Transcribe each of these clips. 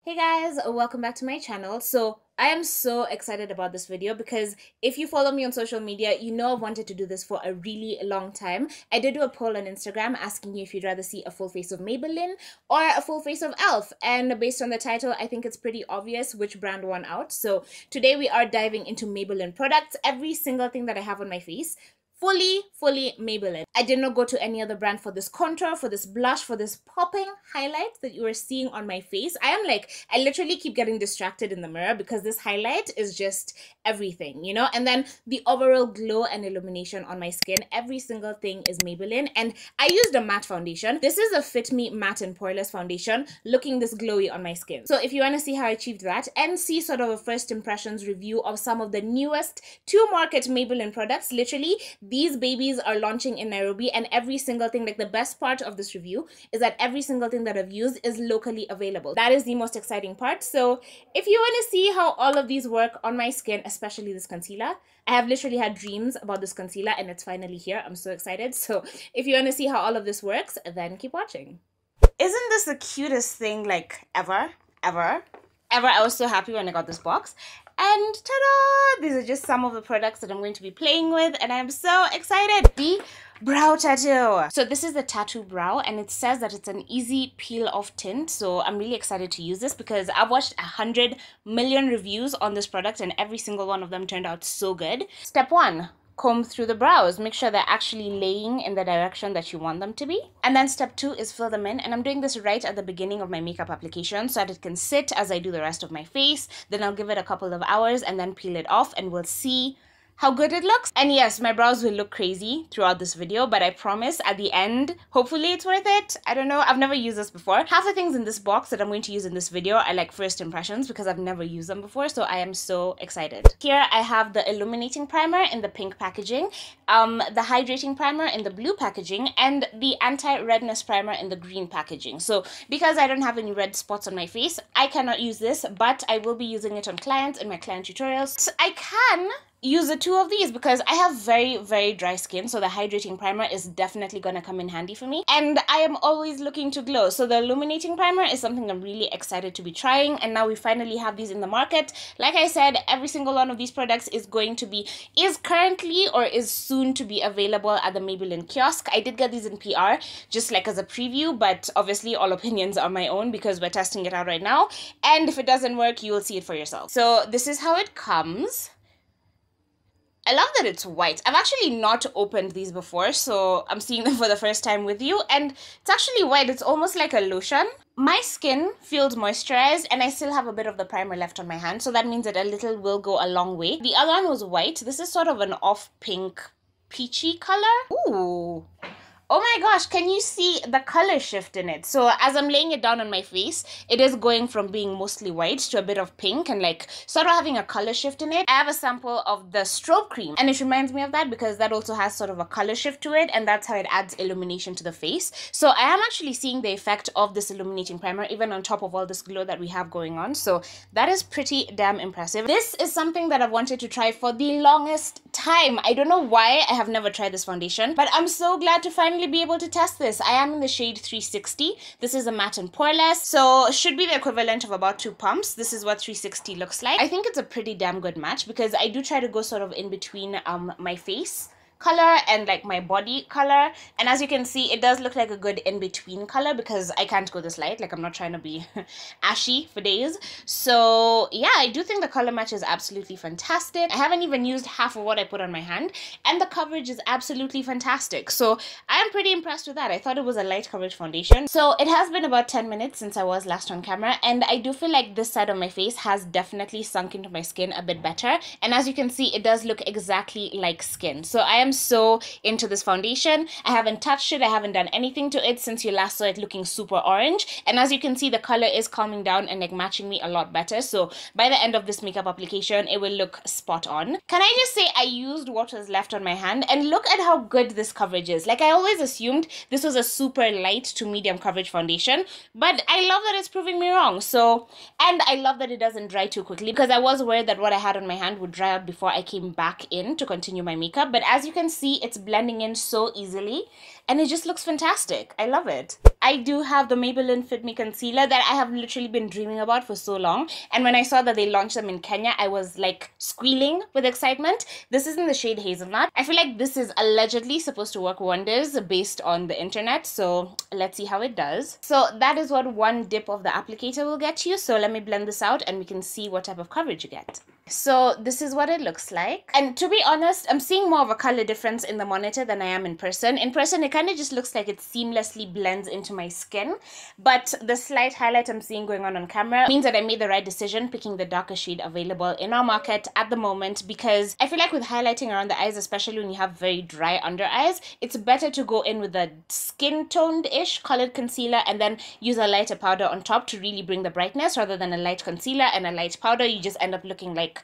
Hey guys, welcome back to my channel. So I am so excited about this video because if you follow me on social media, you know I've wanted to do this for a really long time. I did do a poll on Instagram asking you if you'd rather see a full face of Maybelline or a full face of e.l.f. And based on the title, I think it's pretty obvious which brand won out. So today we are diving into Maybelline products. Every single thing that I have on my face, fully Maybelline. I did not go to any other brand for this contour, for this blush, for this popping highlight that you are seeing on my face. I literally keep getting distracted in the mirror because this highlight is just everything, you know? And then the overall glow and illumination on my skin, every single thing is Maybelline. And I used a matte foundation. This is a Fit Me Matte and Poreless foundation looking this glowy on my skin. So if you want to see how I achieved that and see sort of a first impressions review of some of the newest to market Maybelline products, literally these babies are launching in Nairobi, and every single thing, like the best part of this review is that every single thing that I've used is locally available. That is the most exciting part. So if you want to see how all of these work on my skin, especially this concealer, I have literally had dreams about this concealer and it's finally here. I'm so excited. So if you want to see how all of this works, then keep watching. Isn't this the cutest thing like ever? I was so happy when I got this box. And ta-da! These are just some of the products that I'm going to be playing with, and I'm so excited. The brow tattoo. So this is the tattoo brow, and it says that it's an easy peel off tint. So I'm really excited to use this because I've watched 100 million reviews on this product and every single one of them turned out so good. Step 1. Comb through the brows. Make sure they're actually laying in the direction that you want them to be. And then step 2 is fill them in. And I'm doing this right at the beginning of my makeup application so that it can sit as I do the rest of my face. Then I'll give it a couple of hours and then peel it off and we'll see how good it looks. And yes, my brows will look crazy throughout this video, but I promise at the end, hopefully it's worth it. I don't know, I've never used this before. Half the things in this box that I'm going to use in this video are like first impressions because I've never used them before, so I am so excited. Here I have the Illuminating Primer in the pink packaging, the Hydrating Primer in the blue packaging, and the Anti-Redness Primer in the green packaging. So because I don't have any red spots on my face, I cannot use this, but I will be using it on clients in my client tutorials. So I can use the two of these because I have very dry skin, so the hydrating primer is definitely gonna come in handy for me, and I am always looking to glow. So the illuminating primer is something I'm really excited to be trying, and now we finally have these in the market. Like I said, every single one of these products is currently or is soon to be available at the Maybelline Kiosk. I did get these in PR just like as a preview, but obviously all opinions are my own because we're testing it out right now, and if it doesn't work, you will see it for yourself. So this is how it comes. I love that it's white. I've actually not opened these before, so I'm seeing them for the first time with you, and it's actually white. It's almost like a lotion. My skin feels moisturized, and I still have a bit of the primer left on my hand, so that means that a little will go a long way. The other one was white. This is sort of an off pink, peachy color. Ooh. Oh my gosh, can you see the color shift in it? So as I'm laying it down on my face, it is going from being mostly white to a bit of pink and like sort of having a color shift in it. I have a sample of the strobe cream and it reminds me of that because that also has sort of a color shift to it, and that's how it adds illumination to the face. So I am actually seeing the effect of this illuminating primer even on top of all this glow that we have going on. So that is pretty damn impressive. This is something that I've wanted to try for the longest time. I don't know why I have never tried this foundation, but I'm so glad to finally be able to test this. I am in the shade 360. This is a matte and poreless, so should be the equivalent of about 2 pumps. This is what 360 looks like. I think it's a pretty damn good match because I do try to go sort of in between my face color and like my body color, and as you can see, it does look like a good in-between color because I can't go this light. Like, I'm not trying to be ashy for days. So yeah, I do think the color match is absolutely fantastic. I haven't even used half of what I put on my hand, and the coverage is absolutely fantastic. So I am pretty impressed with that. I thought it was a light coverage foundation. So it has been about 10 minutes since I was last on camera, and I do feel like this side of my face has definitely sunk into my skin a bit better, and as you can see, it does look exactly like skin. So I am so into this foundation. I haven't touched it. I haven't done anything to it since you last saw it looking super orange. And as you can see, the color is calming down and like matching me a lot better. So by the end of this makeup application, it will look spot on. Can I just say I used what was left on my hand, and look at how good this coverage is. Like, I always assumed this was a super light to medium coverage foundation, but I love that it's proving me wrong. So, and I love that it doesn't dry too quickly because I was worried that what I had on my hand would dry out before I came back in to continue my makeup. But as you can see, it's blending in so easily and it just looks fantastic. I love it. I do have the Maybelline Fit Me Concealer that I have literally been dreaming about for so long. And when I saw that they launched them in Kenya, I was like squealing with excitement. This is in the shade Hazelnut. I feel like this is allegedly supposed to work wonders based on the internet. So let's see how it does. So that is what one dip of the applicator will get you. So let me blend this out and we can see what type of coverage you get. So this is what it looks like. And to be honest, I'm seeing more of a color difference in the monitor than I am in person. In person, it kind of just looks like it seamlessly blends into my skin. But the slight highlight I'm seeing going on camera means that I made the right decision picking the darker shade available in our market at the moment, because I feel like with highlighting around the eyes, especially when you have very dry under eyes, it's better to go in with a skin toned-ish colored concealer and then use a lighter powder on top to really bring the brightness, rather than a light concealer and a light powder. You just end up looking like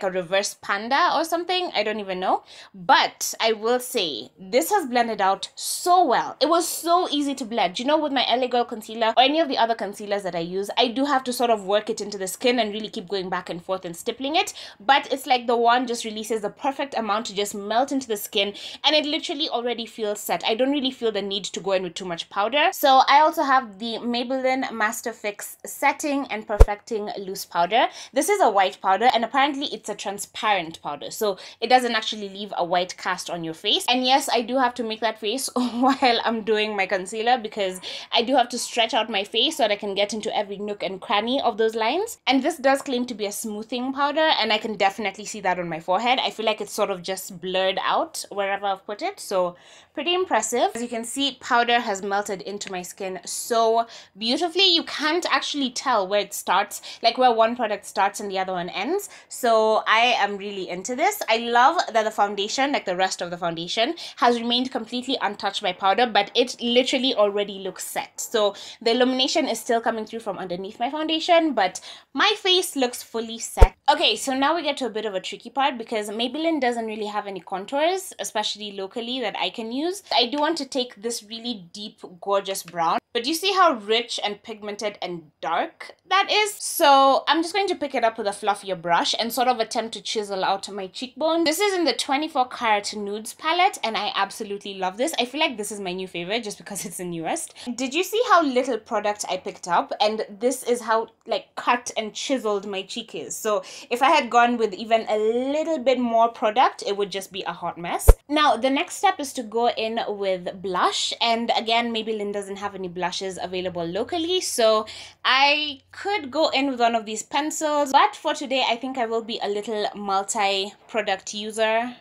a reverse panda or something. I don't even know. But I will say this has blended out so well. It was so easy to blend. You know, with my LA Girl concealer or any of the other concealers that I use, I do have to sort of work it into the skin and really keep going back and forth and stippling it. But it's like the wand just releases the perfect amount to just melt into the skin, and it literally already feels set. I don't really feel the need to go in with too much powder. So I also have the Maybelline Master Fix Setting and Perfecting Loose Powder. This is a white powder, and apparently it's a transparent powder, so it doesn't actually leave a white cast on your face. And yes, I do have to make that face while I'm doing my concealer, because I do have to stretch out my face so that I can get into every nook and cranny of those lines. And this does claim to be a smoothing powder, and I can definitely see that on my forehead. I feel like it's sort of just blurred out wherever I've put it, so pretty impressive. As you can see, powder has melted into my skin so beautifully. You can't actually tell where it starts, like where one product starts and the other one ends. So I am really into this. I love that the foundation, like the rest of the foundation, has remained completely untouched by powder, but it literally already looks set. So the illumination is still coming through from underneath my foundation, but my face looks fully set. Okay, so now we get to a bit of a tricky part, because Maybelline doesn't really have any contours, especially locally, that I can use. I do want to take this really deep, gorgeous brown, but do you see how rich and pigmented and dark that is? So I'm just going to pick it up with a fluffier brush and sort of attempt to chisel out my cheekbone. This is in the 24 Karat Nudes palette, and I absolutely love this. I feel like this is my new favorite just because it's the newest. Did you see how little product I picked up? And this is how like cut and chiseled my cheek is. So if I had gone with even a little bit more product, it would just be a hot mess. Now the next step is to go in with blush, and again, Maybelline doesn't have any blushes available locally, so I could go in with one of these pencils, but for today I think I will be a little multi-product user,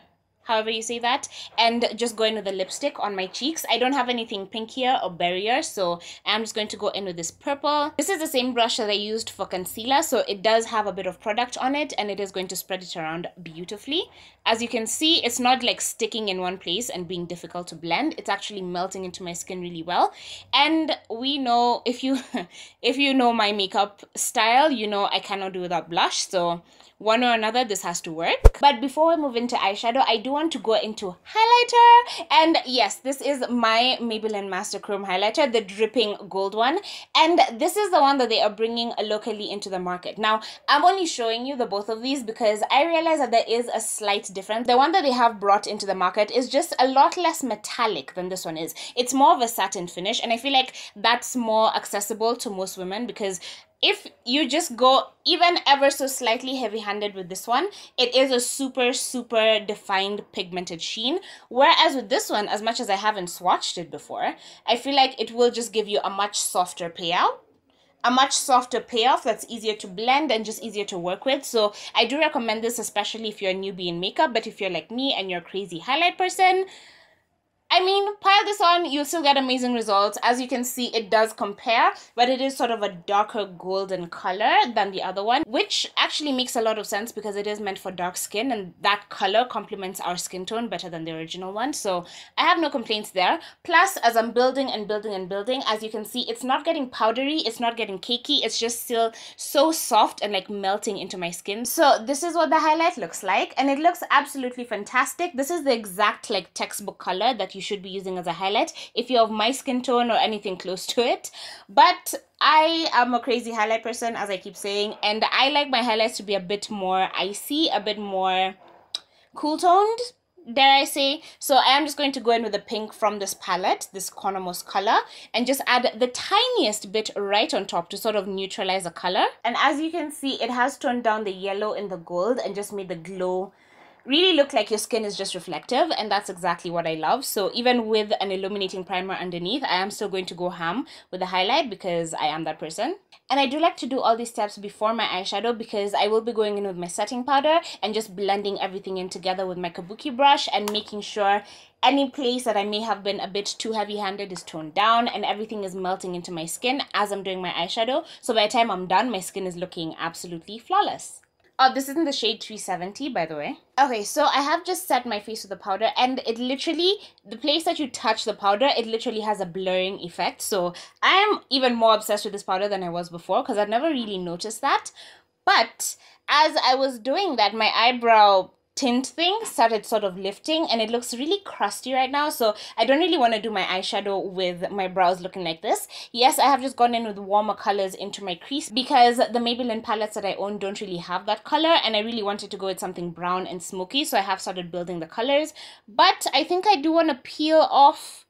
however you say that, and just go in with a lipstick on my cheeks. I don't have anything pinkier or berrier, so I'm just going to go in with this purple. This is the same brush that I used for concealer, so it does have a bit of product on it, and it is going to spread it around beautifully. As you can see, it's not like sticking in one place and being difficult to blend. It's actually melting into my skin really well. And we know, if you know my makeup style, you know I cannot do without blush, so one or another, this has to work. But before I move into eyeshadow, I do want to go into highlighter. And yes, this is my Maybelline Master Chrome highlighter, the dripping gold one. And this is the one that they are bringing locally into the market. Now, I'm only showing you the both of these because I realize that there is a slight difference. The one that they have brought into the market is just a lot less metallic than this one is. It's more of a satin finish, and I feel like that's more accessible to most women, because if you just go even ever so slightly heavy-handed with this one, it is a super defined pigmented sheen. Whereas with this one, as much as I haven't swatched it before, I feel like it will just give you a much softer payout. A much softer payoff that's easier to blend and just easier to work with. So I do recommend this, especially if you're a newbie in makeup. But if you're like me and you're a crazy highlight person, I mean, pile this on, you'll still get amazing results. As you can see, it does compare, but it is sort of a darker golden color than the other one, which actually makes a lot of sense because it is meant for dark skin, and that color complements our skin tone better than the original one. So I have no complaints there. Plus, as I'm building and building and building, as you can see, it's not getting powdery, it's not getting cakey, it's just still so soft and like melting into my skin. So this is what the highlight looks like, and it looks absolutely fantastic. This is the exact like textbook color that you should be using as a highlight if you're of my skin tone or anything close to it. But I am a crazy highlight person, as I keep saying, and I like my highlights to be a bit more icy, a bit more cool toned. dare I say. So I am just going to go in with the pink from this palette, this cornermost color, and just add the tiniest bit right on top to sort of neutralize the color. And as you can see, it has toned down the yellow and the gold and just made the glow really look like your skin is just reflective, and that's exactly what I love. So even with an illuminating primer underneath, I am still going to go ham with the highlight because I am that person. And I do like to do all these steps before my eyeshadow because I will be going in with my setting powder and just blending everything in together with my kabuki brush and making sure any place that I may have been a bit too heavy-handed is toned down and everything is melting into my skin as I'm doing my eyeshadow. So by the time I'm done, my skin is looking absolutely flawless. Oh, this is in the shade 370, by the way. Okay, so I have just set my face with the powder, and it literally, the place that you touch the powder, it literally has a blurring effect. So I am even more obsessed with this powder than I was before because I'd never really noticed that. But as I was doing that, my eyebrow tint thing started sort of lifting and it looks really crusty right now, so I don't really want to do my eyeshadow with my brows looking like this. Yes, I have just gone in with warmer colors into my crease because the Maybelline palettes that I own don't really have that color, and I really wanted to go with something brown and smoky, so I have started building the colors. But I think I do want to peel off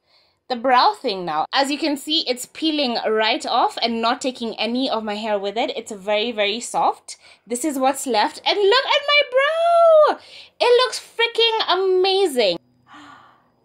the brow thing now. As you can see, it's peeling right off and not taking any of my hair with it. It's very, very soft. This is what's left, and look at my brow! It looks freaking amazing.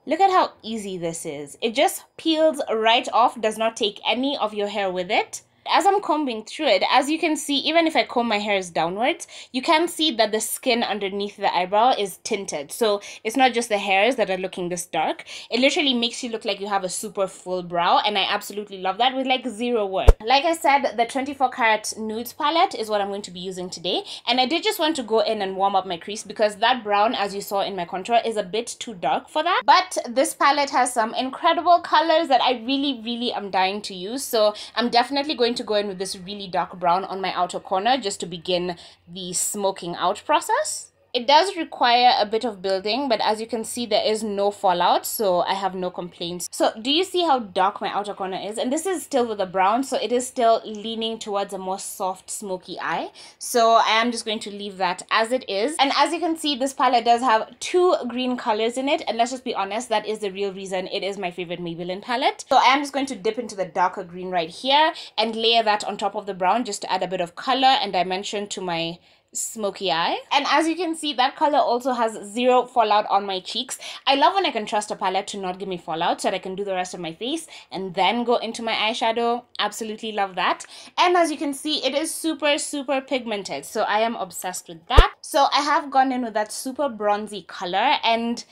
Look at how easy this is. It just peels right off, does not take any of your hair with it. As I'm combing through it, as you can see, even if I comb my hairs downwards, you can see that the skin underneath the eyebrow is tinted. So it's not just the hairs that are looking this dark. It literally makes you look like you have a super full brow, and I absolutely love that with like zero work. Like I said, the 24 karat nudes palette is what I'm going to be using today, and I did just want to go in and warm up my crease because that brown, as you saw in my contour, is a bit too dark for that. But this palette has some incredible colors that I really am dying to use, so I'm definitely going to go in with this really dark brown on my outer corner just to begin the smoking out process. It does require a bit of building, but as you can see, there is no fallout, so I have no complaints. So do you see how dark my outer corner is? And this is still with a brown, so it is still leaning towards a more soft, smoky eye. So I am just going to leave that as it is. And as you can see, this palette does have 2 green colors in it, and let's just be honest, that is the real reason it is my favorite Maybelline palette. So I am just going to dip into the darker green right here and layer that on top of the brown just to add a bit of color and dimension to my smoky eye. And as you can see, that color also has zero fallout on my cheeks. I love when I can trust a palette to not give me fallout so that I can do the rest of my face and then go into my eyeshadow. Absolutely love that. And as you can see, it is super pigmented, so I am obsessed with that. So I have gone in with that super bronzy color, and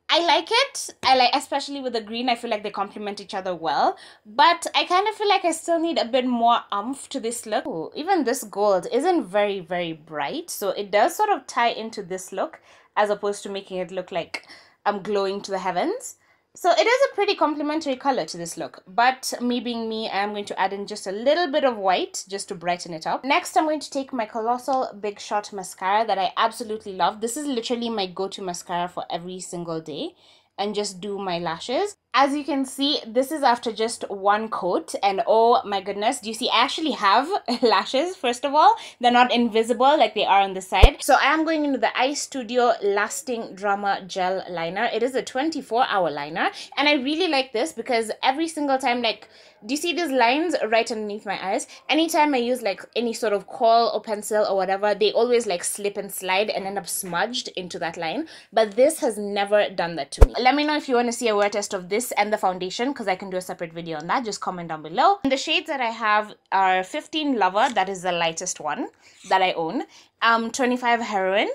I like it. I like, especially with the green, I feel like they complement each other well. But I kind of feel like I still need a bit more oomph to this look. Ooh, even this gold isn't very bright, so it does sort of tie into this look as opposed to making it look like I'm glowing to the heavens. So it is a pretty complementary color to this look, but me being me, I am going to add in just a little bit of white just to brighten it up. Next, I'm going to take my Colossal Big Shot Mascara that I absolutely love. This is literally my go-to mascara for every single day, and just do my lashes. As you can see, this is after just one coat, and oh my goodness, do you see I actually have lashes? First of all, they're not invisible like they are on the side. So I am going into the iStudio Lasting Drama Gel Liner. It is a 24-hour liner, and I really like this because every single time, like, do you see these lines right underneath my eyes? Anytime I use like any sort of kohl or pencil or whatever, they always like slip and slide and end up smudged into that line. But this has never done that to me. Let me know if you want to see a wear test of this and the foundation, because I can do a separate video on that. Just comment down below. And the shades that I have are 15 Lover, that is the lightest one that I own, 25 Heroine,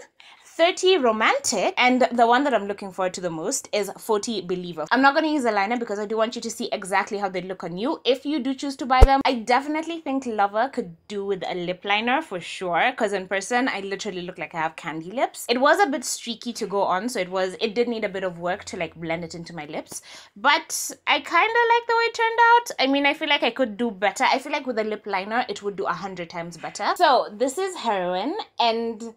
30 Romantic, and the one that I'm looking forward to the most is 40 Believer. I'm not going to use a liner because I do want you to see exactly how they look on you if you do choose to buy them. I definitely think Lover could do with a lip liner for sure, because in person I literally look like I have candy lips. It was a bit streaky to go on, so it did need a bit of work to like blend it into my lips, but I kind of like the way it turned out. I mean, I feel like I could do better. I feel like with a lip liner it would do 100 times better. So this is Heroine, and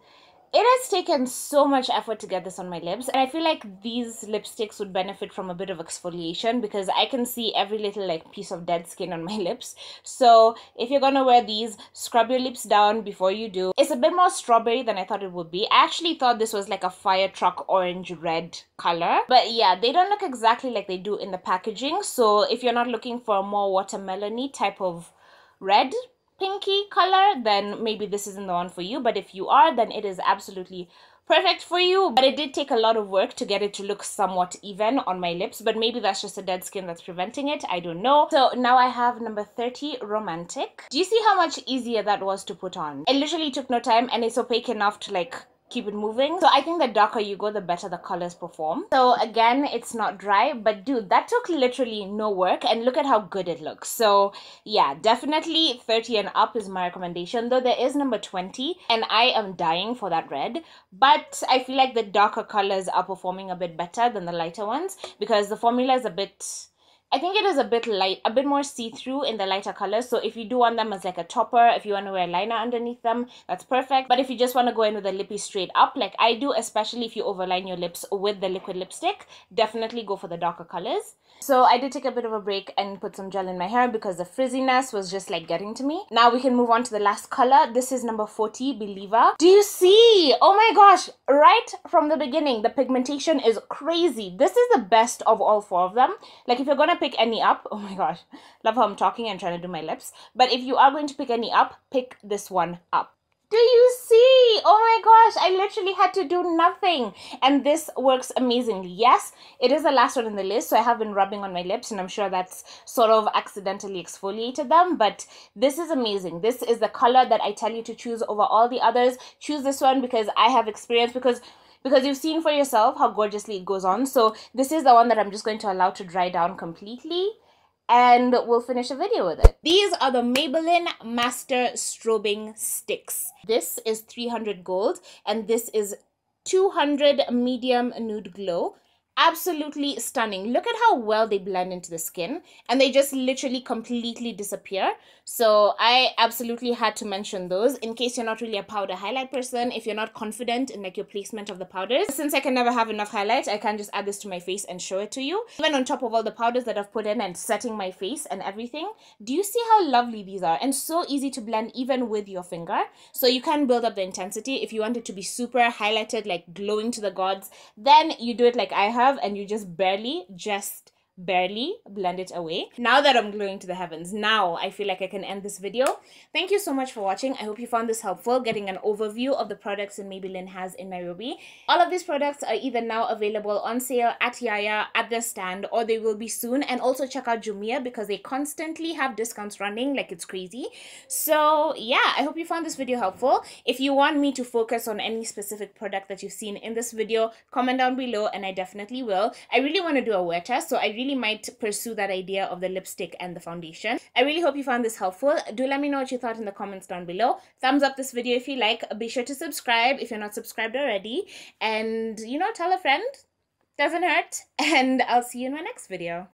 It has taken so much effort to get this on my lips, and I feel like these lipsticks would benefit from a bit of exfoliation because I can see every little like piece of dead skin on my lips. So if you're gonna wear these, scrub your lips down before you do. It's a bit more strawberry than I thought it would be. I actually thought this was like a fire truck orange red color, but yeah, they don't look exactly like they do in the packaging. So if you're not looking for a more watermelon-y type of red pinky color, then maybe this isn't the one for you. But if you are, then it is absolutely perfect for you. But it did take a lot of work to get it to look somewhat even on my lips, but maybe that's just a dead skin that's preventing it. I don't know. So now I have number 30, Romantic. Do you see how much easier that was to put on? It literally took no time, and it's opaque enough to like keep it moving. So I think the darker you go, the better the colors perform. So again, it's not dry, but dude, that took literally no work, and look at how good it looks. So yeah, definitely 30 and up is my recommendation, though there is number 20, and I am dying for that red, but I feel like the darker colors are performing a bit better than the lighter ones because the formula is a bit, I think it is a bit light, a bit more see-through in the lighter colors. So if you do want them as like a topper, if you want to wear liner underneath them, that's perfect. But if you just want to go in with a lippy straight up, like I do, especially if you overline your lips with the liquid lipstick, definitely go for the darker colors. So I did take a bit of a break and put some gel in my hair because the frizziness was just like getting to me. Now we can move on to the last color. This is number 40, Believer. Do you see? Oh my gosh, right from the beginning, the pigmentation is crazy. This is the best of all four of them. Like if you're gonna pick any up, oh my gosh, love how I'm talking and trying to do my lips. But if you are going to pick any up, pick this one up. Do you see? Oh my gosh, I literally had to do nothing, and this works amazingly. Yes, it is the last one in the list, so I have been rubbing on my lips, and I'm sure that's sort of accidentally exfoliated them, but this is amazing. This is the color that I tell you to choose over all the others. Choose this one because I have experience, because you've seen for yourself how gorgeously it goes on. So this is the one that I'm just going to allow to dry down completely, and we'll finish a video with it. These are the Maybelline Master Strobing Sticks. This is 300 gold, and this is 200 medium nude glow. Absolutely stunning. Look at how well they blend into the skin, and they just literally completely disappear. So I absolutely had to mention those in case you're not really a powder highlight person, if you're not confident in like your placement of the powders. Since I can never have enough highlight, I can just add this to my face and show it to you. Even on top of all the powders that I've put in and setting my face and everything, do you see how lovely these are? And so easy to blend even with your finger. So you can build up the intensity. If you want it to be super highlighted, like glowing to the gods, then you do it like I have, and you just barely blend it away. Now that I'm glowing to the heavens, now I feel like I can end this video. Thank you so much for watching. I hope you found this helpful, getting an overview of the products that Maybelline has in Nairobi. All of these products are either now available on sale at Yaya, at their stand, or they will be soon. And also check out Jumia because they constantly have discounts running like it's crazy. So yeah, I hope you found this video helpful. If you want me to focus on any specific product that you've seen in this video, comment down below and I definitely will. I really want to do a wear test, so I really might pursue that idea of the lipstick and the foundation. I really hope you found this helpful. Do let me know what you thought in the comments down below. Thumbs up this video if you like. Be sure to subscribe if you're not subscribed already. And, you know, tell a friend. Doesn't hurt. And I'll see you in my next video.